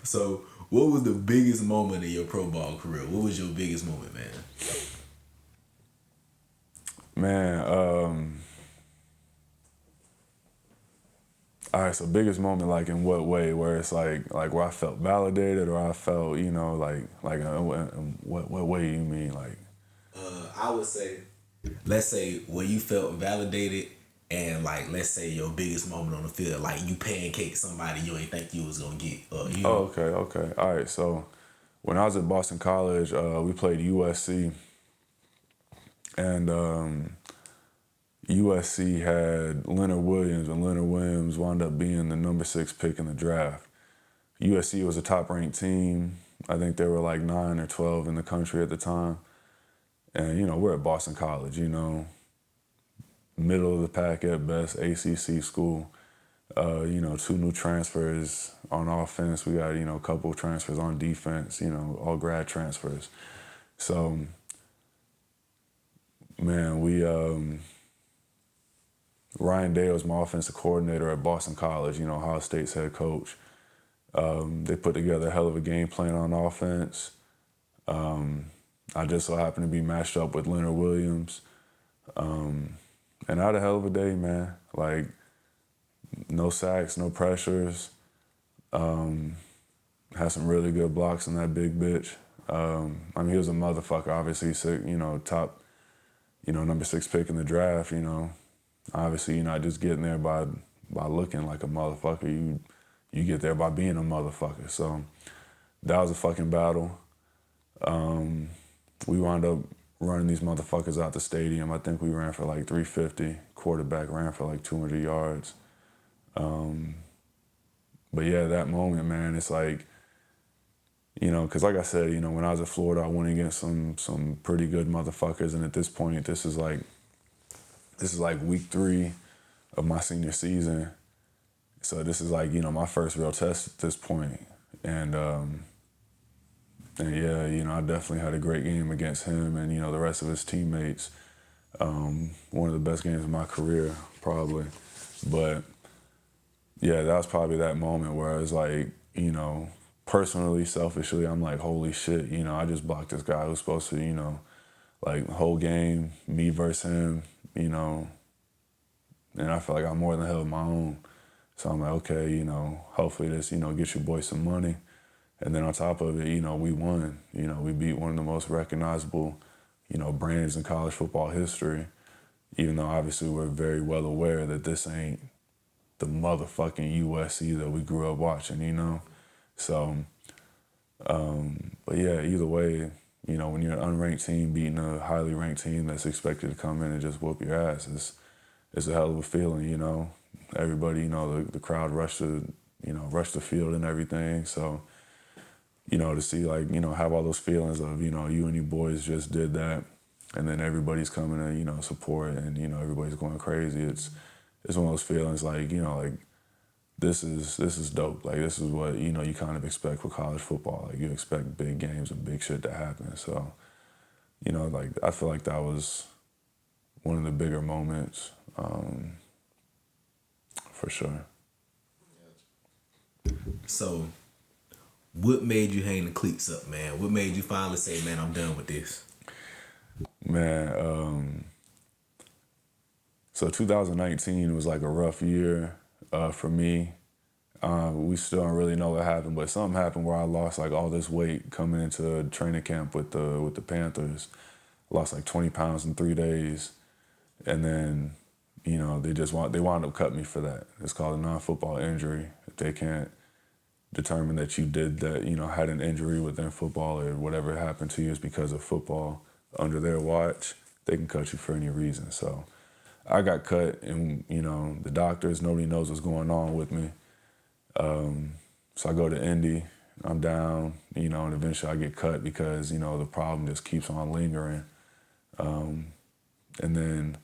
So, what was the biggest moment in your pro ball career? What was your biggest moment, man? Man, all right, so biggest moment, like in what way? Where it's like where I felt validated, or I felt, in what way you mean, like? I would say, let's say when you felt validated, and like, let's say your biggest moment on the field, like you pancake somebody you ain't think you was gonna get, Oh, okay. All right, so when I was at Boston College, we played USC, and USC had Leonard Williams, and Leonard Williams wound up being the number 6 pick in the draft. USC was a top-ranked team. I think they were like 9 or 12 in the country at the time. And, we're at Boston College, middle of the pack at best, ACC school. 2 new transfers on offense. We got, a couple of transfers on defense, all grad transfers. So, man, Ryan Day was my offensive coordinator at Boston College, Ohio State's head coach. They put together a hell of a game plan on offense. I just so happened to be matched up with Leonard Williams. And I had a hell of a day, man. Like, no sacks, no pressures. Had some really good blocks in that big bitch. He was a motherfucker, obviously, sick, top, number 6 pick in the draft, Obviously, you're not just getting there by looking like a motherfucker. You get there by being a motherfucker. So that was a fucking battle. We wound up running these motherfuckers out the stadium. I think we ran for like 350. Quarterback ran for like 200 yards. But yeah, that moment, man, it's like, because like I said, when I was at Florida, I went against some pretty good motherfuckers. And at this point, this is like week 3 of my senior season. So this is like, my first real test at this point. And yeah, I definitely had a great game against him and, the rest of his teammates. One of the best games of my career, probably. But yeah, that was probably that moment where I was like, personally, selfishly, I'm like, holy shit, I just blocked this guy who's supposed to, like, whole game, me versus him, and I feel like I'm more than held my own. So I'm like, okay, hopefully this, gets your boy some money. And then on top of it, we won. We beat one of the most recognizable, brands in college football history, even though obviously we're very well aware that this ain't the motherfucking USC that we grew up watching, So, but yeah, either way, when you're an unranked team beating a highly ranked team that's expected to come in and just whoop your ass, it's a hell of a feeling, Everybody, the crowd rushed the field and everything. So, to see like, have all those feelings of, you and your boys just did that, and then everybody's coming to, support, and, everybody's going crazy. It's one of those feelings like, like, this is dope. Like, this is what, you kind of expect for college football. Like, you expect big games and big shit to happen. So, like, I feel like that was one of the bigger moments, for sure. So, what made you hang the cleats up, man? What made you finally say, man, I'm done with this? Man, so 2019 was like a rough year for me. We still don't really know what happened, but something happened where I lost like all this weight coming into training camp with the Panthers. Lost like 20 pounds in 3 days, and then they wound up cutting me for that. It's called a non-football injury. If they can't determine that you did that, had an injury within football or whatever happened to you is because of football under their watch, they can cut you for any reason. So I got cut, and the doctors, nobody knows what's going on with me. So I go to Indy, I'm down, and eventually I get cut because, the problem just keeps on lingering. And then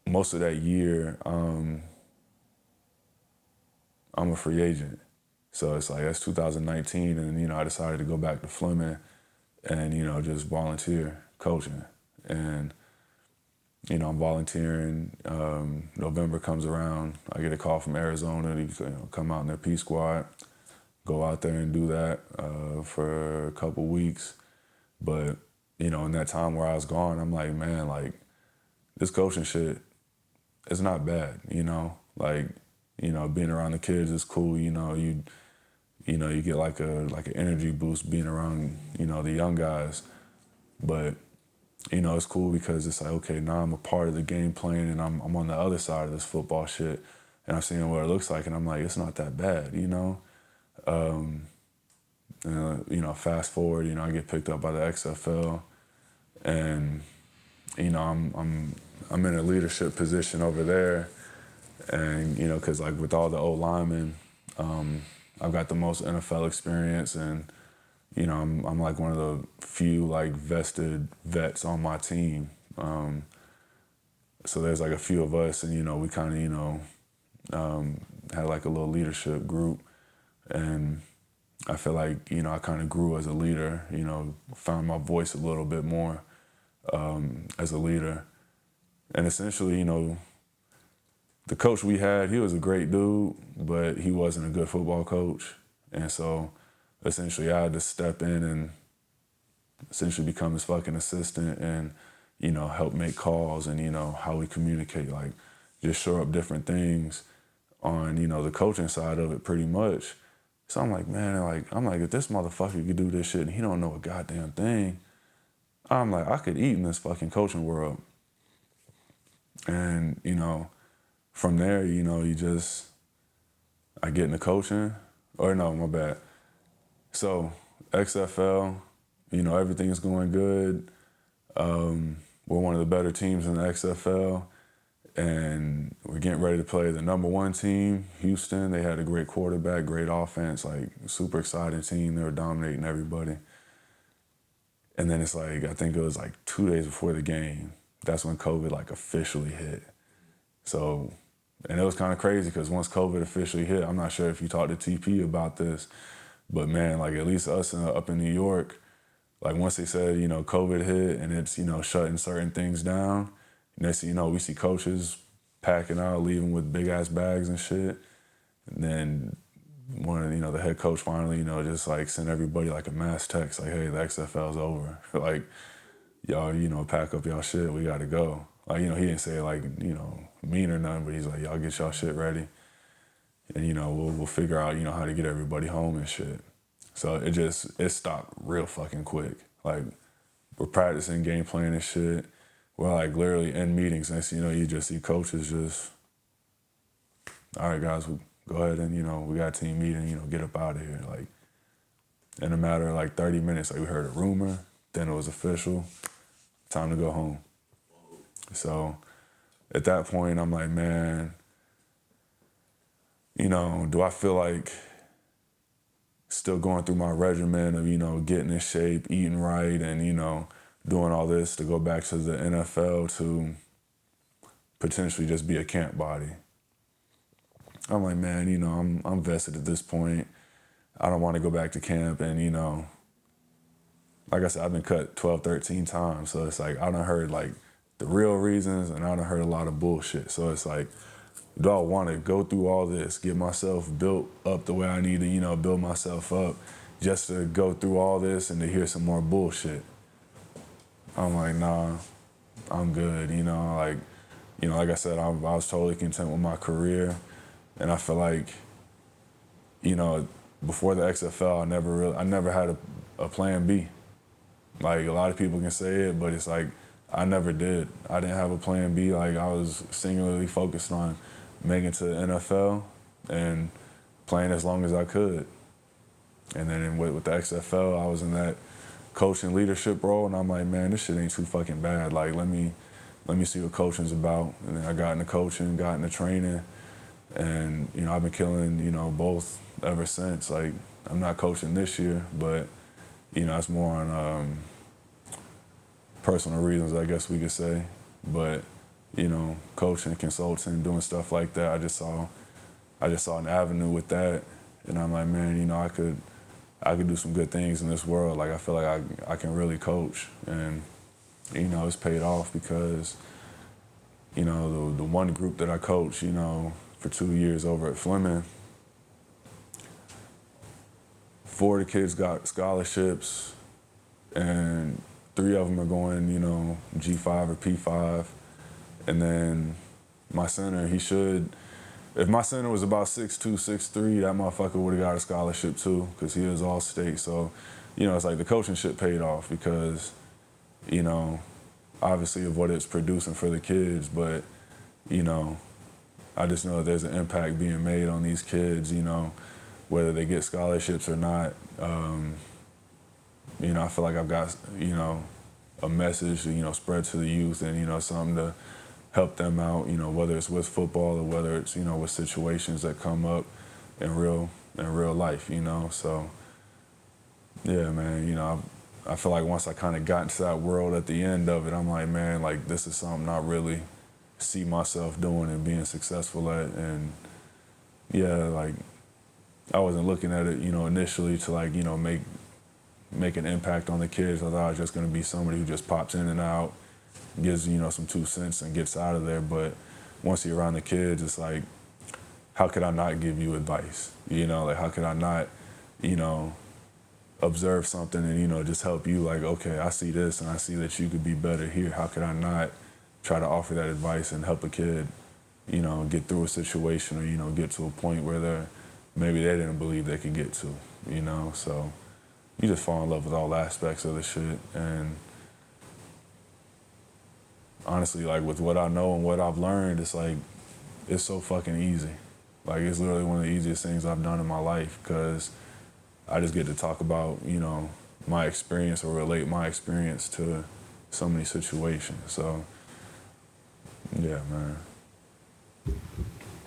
most of that year, I'm a free agent. So it's like, that's 2019, and, I decided to go back to Fleming and, just volunteer coaching. And I'm volunteering. November comes around, I get a call from Arizona to come out in their Peace Squad, go out there and do that for a couple weeks. But, in that time where I was gone, I'm like, man, like, this coaching shit, it's not bad, Like, being around the kids is cool, you get like an energy boost being around, the young guys. But, it's cool because it's like, okay, now I'm a part of the game plan and I'm on the other side of this football shit and I'm seeing what it looks like and I'm like, it's not that bad, Fast forward, I get picked up by the XFL and, I'm in a leadership position over there and, because like with all the old linemen, I've got the most NFL experience and, I'm like one of the few like vested vets on my team. So there's like a few of us and, we kind of, had like a little leadership group and I feel like, I kind of grew as a leader, found my voice a little bit more as a leader. And essentially, the coach we had, he was a great dude, but he wasn't a good football coach. And so essentially I had to step in and essentially become his fucking assistant and, help make calls and, how we communicate, like just shore up different things on, the coaching side of it pretty much. So I'm like, man, if this motherfucker could do this shit and he don't know a goddamn thing, I'm like, I could eat in this fucking coaching world. And, from there, I get into coaching, or no, my bad. So XFL, everything's going good. We're one of the better teams in the XFL and we're getting ready to play the number one team, Houston. They had a great quarterback, great offense, like super exciting team. They were dominating everybody. And then it's like, I think it was like 2 days before the game, that's when COVID like officially hit. So, and it was kind of crazy because once COVID officially hit, I'm not sure if you talked to TP about this, but man, like at least us up in New York, like once they said, COVID hit and it's, shutting certain things down, next thing you know, we see coaches packing out, leaving with big ass bags and shit. And then one of the head coach finally, just like sent everybody like a mass text, like, hey, the XFL's over. Like, y'all, pack up y'all shit, we gotta go. Like, he didn't say it like, mean or nothing, but he's like, y'all get y'all shit ready. And, we'll figure out, how to get everybody home and shit. So it stopped real fucking quick. Like, we're practicing game plan and shit. We're like literally in meetings. Next thing you know, you just see coaches just, all right, guys, we go ahead and, we got a team meeting, get up out of here. Like, in a matter of like 30 minutes, like we heard a rumor, then it was official, time to go home. So at that point, I'm like, man, do I feel like still going through my regimen of, getting in shape, eating right, and, doing all this to go back to the NFL to potentially just be a camp body? I'm like, man, I'm vested at this point. I don't want to go back to camp and, like I said, I've been cut 12, 13 times. So it's like, I done heard like the real reasons and I done heard a lot of bullshit. So it's like, do I want to go through all this, get myself built up the way I need to, build myself up just to go through all this and to hear some more bullshit? I'm like, nah, I'm good, like I said, I was totally content with my career. And I feel like, before the XFL, I never had a plan B. Like, a lot of people can say it, but it's like, I never did. I didn't have a plan B. Like, I was singularly focused on making it to the NFL and playing as long as I could. And then with the XFL, I was in that coaching leadership role, and I'm like, man, this shit ain't too fucking bad. Like, let me see what coaching's about. And then I got into coaching, got into training, and, I've been killing, both ever since. Like, I'm not coaching this year, but, it's more on personal reasons, I guess we could say. But, coaching, consulting, doing stuff like that, I just saw an avenue with that. And I'm like, man, I could do some good things in this world. Like, I feel like I can really coach. And, it's paid off because, you know, the one group that I coached, you know, for 2 years over at Fleming, 4 of the kids got scholarships, and 3 of them are going, you know, G5 or P5. And then my center, if my center was about 6'2", 6'3", that motherfucker would have got a scholarship too, because he was all state. So, you know, it's like the coaching shit paid off because, you know, obviously of what it's producing for the kids, but, you know, I just know that there's an impact being made on these kids, you know, whether they get scholarships or not. You know, I feel like I've got, you know, a message to, you know, spread to the youth and, you know, something to help them out, you know, whether it's with football or whether it's, you know, with situations that come up in real life, you know. So, yeah, man, you know, I feel like once I kind of got into that world at the end of it, I'm like, man, like, this is something I really see myself doing and being successful at. And, yeah, like, I wasn't looking at it, you know, initially to, like, you know, make an impact on the kids. I thought I was just going to be somebody who just pops in and out, gives, you know, some 2 cents and gets out of there. But once you're around the kids, it's like, how could I not give you advice? You know, like, how could I not, you know, observe something and, you know, just help you, like, okay, I see this and I see that you could be better here. How could I not try to offer that advice and help a kid, you know, get through a situation or, you know, get to a point where maybe they didn't believe they could get to, you know? So you just fall in love with all aspects of the shit. And honestly, like, with what I know and what I've learned, it's like, it's so fucking easy. Like, it's literally one of the easiest things I've done in my life because I just get to talk about, you know, my experience or relate my experience to so many situations. So, yeah, man.